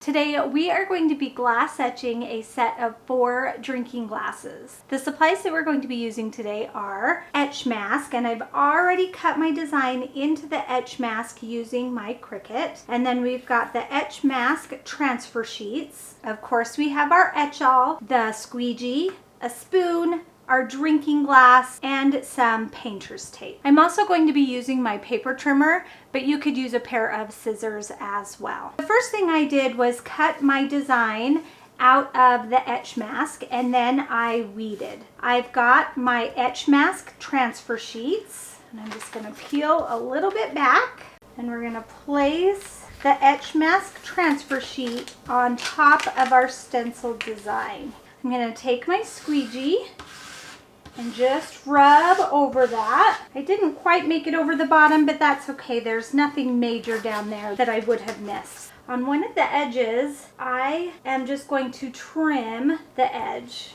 Today we are going to be glass etching a set of 4 drinking glasses. The supplies that we're going to be using today are etch mask, and I've already cut my design into the etch mask using my Cricut. And then we've got the etch mask transfer sheets. Of course we have our Etchall, the squeegee, a spoon, our drinking glass, and some painter's tape. I'm also going to be using my paper trimmer, but you could use a pair of scissors as well. The first thing I did was cut my design out of the etch mask, and then I weeded. I've got my etch mask transfer sheets, and I'm just gonna peel a little bit back, and we're gonna place the etch mask transfer sheet on top of our stencil design. I'm gonna take my squeegee and just rub over that. I didn't quite make it over the bottom, but that's okay. There's nothing major down there that I would have missed. On one of the edges, I am just going to trim the edge.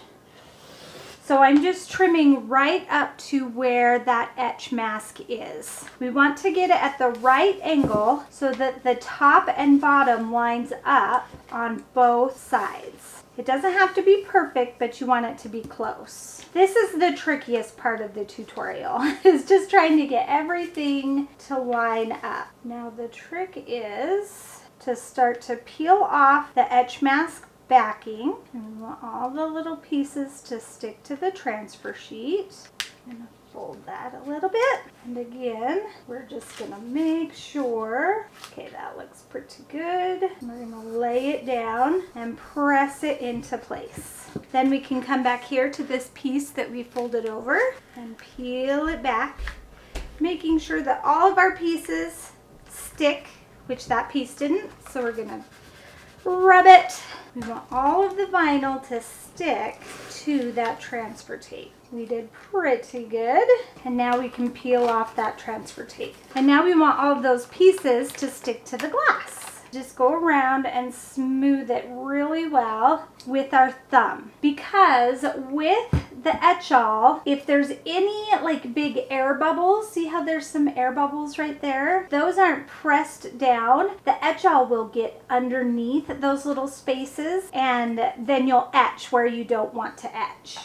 So I'm just trimming right up to where that etch mask is. We want to get it at the right angle so that the top and bottom lines up on both sides. It doesn't have to be perfect, but you want it to be close. This is the trickiest part of the tutorial, is just trying to get everything to line up. Now the trick is to start to peel off the etch mask backing. And we want all the little pieces to stick to the transfer sheet. I'm gonna fold that a little bit. And again, we're just gonna make sure, okay, that looks pretty good. And we're gonna lay it down and press it into place. Then we can come back here to this piece that we folded over and peel it back, making sure that all of our pieces stick, which that piece didn't. So we're gonna rub it. We want all of the vinyl to stick to that transfer tape. We did pretty good. And now we can peel off that transfer tape. And now we want all of those pieces to stick to the glass. Just go around and smooth it really well with our thumb. Because with the Etchall, if there's any like big air bubbles, see how there's some air bubbles right there? Those aren't pressed down. The Etchall will get underneath those little spaces, and then you'll etch where you don't want to etch.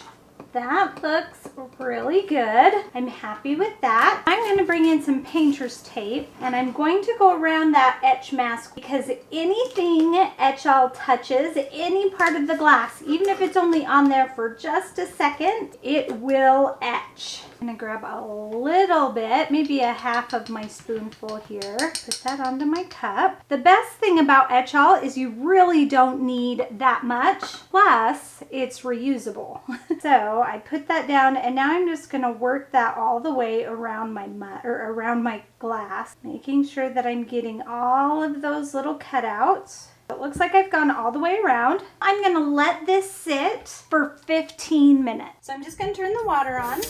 That looks really good. I'm happy with that. I'm going to bring in some painter's tape, and I'm going to go around that etch mask, because anything Etchall touches, any part of the glass, even if it's only on there for just a second, it will etch. I'm going to grab a little bit, maybe a half of my spoonful here, put that onto my cup. The best thing about Etchall is you really don't need that much, plus it's reusable. So I put that down, and now I'm just going to work that all the way around my around my glass, making sure that I'm getting all of those little cutouts. It looks like I've gone all the way around. I'm going to let this sit for 15 minutes. So I'm just going to turn the water on.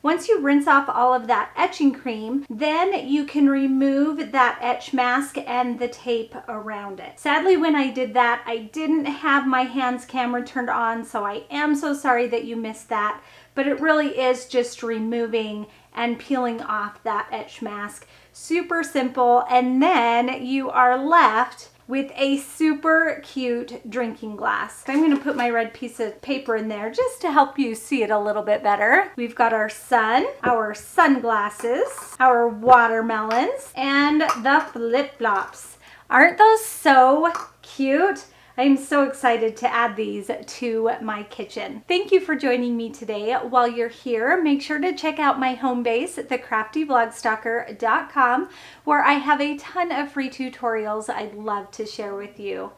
Once you rinse off all of that etching cream, then you can remove that etch mask and the tape around it. Sadly, when I did that, I didn't have my hands camera turned on, so I am so sorry that you missed that. But it really is just removing and peeling off that etch mask. Super simple, and then you are left with a super cute drinking glass. I'm gonna put my red piece of paper in there just to help you see it a little bit better. We've got our sun, our sunglasses, our watermelons, and the flip-flops. Aren't those so cute? I'm so excited to add these to my kitchen. Thank you for joining me today. While you're here, make sure to check out my home base at thecraftyblogStalker.com, where I have a ton of free tutorials I'd love to share with you.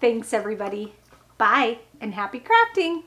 Thanks everybody. Bye and happy crafting.